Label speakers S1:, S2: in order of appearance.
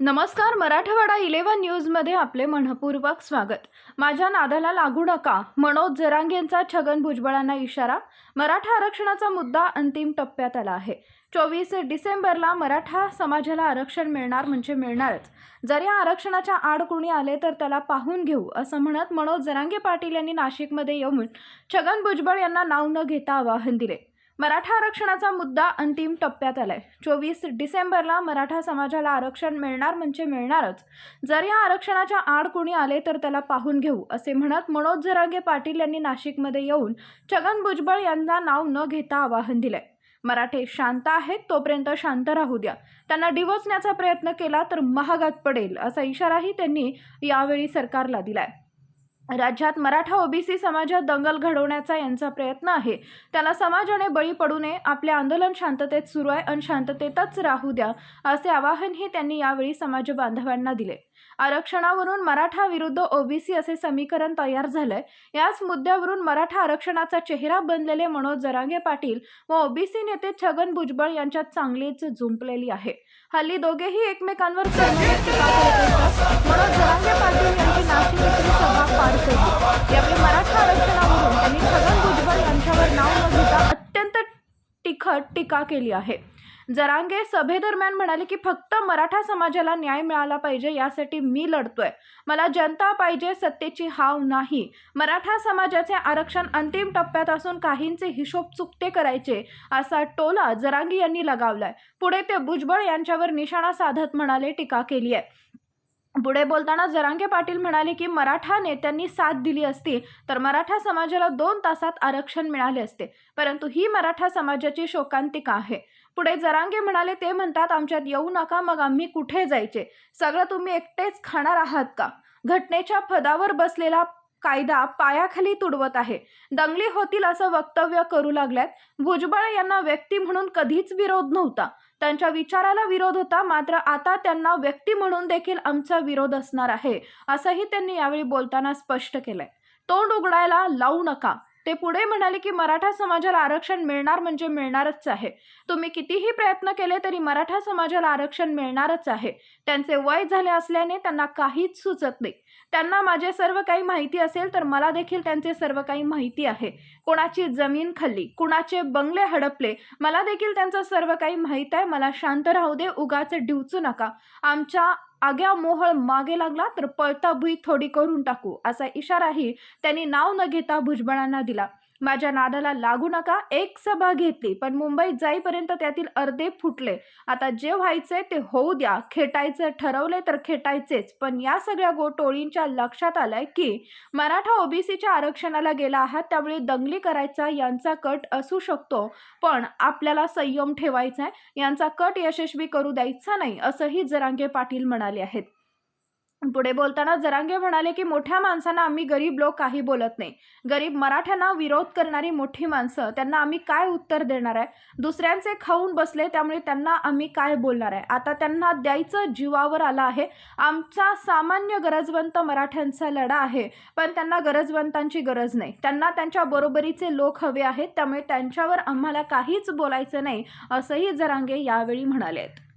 S1: नमस्कार. मराठवाडा 11 न्यूजमध्ये आपले मनपूर्वक स्वागत. माझ्या नादाला लागू नका, मनोज जरांगेंचा छगन भुजबळांना इशारा. मराठा आरक्षणाचा मुद्दा अंतिम टप्प्यात आला आहे. 24 डिसेंबरला मराठा समाजाला आरक्षण मिळणार म्हणजे मिळणारच. जर या आरक्षणाच्या आड कोणी आले तर त्याला पाहून घेऊ, असं म्हणत मनोज जरांगे पाटील यांनी नाशिकमध्ये येऊन छगन भुजबळ यांना नाव न घेता आवाहन दिले. मराठा आरक्षणाचा मुद्दा अंतिम टप्प्यात आलाय. 24 डिसेंबरला मराठा समाजाला आरक्षण मिळणार म्हणजे मिळणारच. जर या आरक्षणाच्या आड कोणी आले तर त्याला पाहून घेऊ, असे म्हणत मनोज जरांगे पाटील यांनी नाशिकमध्ये येऊन छगन भुजबळ यांना नाव न घेता आवाहन दिले. मराठे शांत आहेत तोपर्यंत शांत राहू द्या. त्यांना डिवचण्याचा प्रयत्न केला तर महागात पडेल, असा इशाराही त्यांनी यावेळी सरकारला दिलाय. राज्यात मराठा ओबीसी समाजात दंगल घडवण्याचा यांचा प्रयत्न आहे. त्याला समाजाने बळी पडू नये. आपले आंदोलन शांततेत सुरू आहे आणि शांततेतच राहू द्या, असे आवाहनही त्यांनी यावेळी समाज बांधवांना दिले. आरक्षणावरून मराठा विरुद्ध ओबीसी असे समीकरण तयार झालंय. याच मुद्द्यावरून मराठा आरक्षणाचा चेहरा बनलेले मनोज जरांगे पाटील व ओबीसी नेते छगन भुजबळ यांच्यात चांगलीच जुंपलेली आहे. हल्ली दोघेही एकमेकांवर मनोज जरांगे पाटील यांची नाशिक येथील सभा पार पडली. यावेळी मराठा आरक्षणावरून त्यांनी छगन भुजबळ यांच्यावर नाव न घेता अत्यंत तिखट टीका केली आहे. जरांगे सभेदरम्यान म्हणाले की फक्त मराठा समाजाला न्याय मिळाला पाहिजे, यासाठी मी लढतोय. मला जनता पाहिजे, सत्तेची हाव नाही. मराठा समाजाचे आरक्षण अंतिम टप्प्यात असून काहींचे हिशोब चुकते करायचे, असा टोला जरांगे यांनी लगावलाय. पुढे ते भुजबळ यांच्यावर निशाणा साधत म्हणाले टीका केली आहे. पुढे बोलताना जरांगे पाटील म्हणाले की मराठा नेत्यांनी साथ दिली असती तर मराठा समाजाला 2 तासात आरक्षण मिळाले असते, परंतु ही मराठा समाजाची शोकांतिका आहे. पुढे जरांगे म्हणाले, ते म्हणतात आमच्यात येऊ नका, मग आम्ही कुठे जायचे? सगळं तुम्ही एकटेच खाणार आहात का? घटनेच्या पदावर बसलेला कायदा पायाखाली तुडवत आहे. दंगली होतील असं वक्तव्य करू लागल्यात. भुजबळ यांना व्यक्ती म्हणून कधीच विरोध नव्हता. त्यांच्या विचाराला विरोध होता, मात्र आता त्यांना व्यक्ती म्हणून देखील आमचा विरोध असणार आहे, असंही त्यांनी यावेळी बोलताना स्पष्ट केलंय. तोंड उघडायला लावू नका. ते पुढे म्हणाले की मराठा समाजाला आरक्षण मिळणार म्हणजे मिळणारच आहे. तुम्ही कितीही प्रयत्न केले तरी मराठा समाजाला आरक्षण मिळणारच आहे. त्यांचे वय झाले असल्याने त्यांना काहीच सुचत नाही. त्यांना माझे सर्व काही माहिती असेल तर मला देखील त्यांचे सर्व काही माहिती आहे. कोणाची जमीन खाल्ली, कुणाचे बंगले हडपले, मला देखील त्यांचं सर्व काही माहीत आहे. मला शांत राहू दे, उगाच डिवचू नका. आमच्या आग्या मोहळ मागे लागला तर पळता भुई थोडी करून टाकू, असा इशाराही त्यांनी नाव न घेता भुजबळांना दिला. माझ्या नादाला लागू नका. एक सभा घेतली पण मुंबईत जाईपर्यंत त्यातील अर्धे फुटले. आता जे व्हायचे ते होऊ द्या. खेटायचं ठरवले तर खेटायचेच. पण या सगळ्या टोळींच्या लक्षात आलंय की मराठा ओबीसीच्या आरक्षणाला गेला आहात, त्यामुळे दंगली करायचा यांचा कट असू शकतो, पण आपल्याला संयम ठेवायचा आहे. यांचा कट यशस्वी करू द्यायचा नाही, असंही जरांगे पाटील म्हणाले आहेत. पुढे बोलताना जरांगे म्हणाले की मोठ्या माणसांना आम्ही गरीब लोक काही बोलत नाही. गरीब मराठ्यांना विरोध करणारी मोठी माणसं, त्यांना आम्ही काय उत्तर देणार आहे? दुसऱ्यांचे खाऊन बसले, त्यामुळे त्यांना आम्ही काय बोलणार आहे? आता त्यांना द्यायचं जीवावर आलं आहे. आमचा सामान्य गरजवंत मराठ्यांचा लढा आहे, पण त्यांना गरजवंतांची गरज नाही. त्यांना त्यांच्या बरोबरीचे लोक हवे आहेत, त्यामुळे त्यांच्यावर आम्हाला काहीच बोलायचं नाही, असंही जरांगे यावेळी म्हणाले आहेत.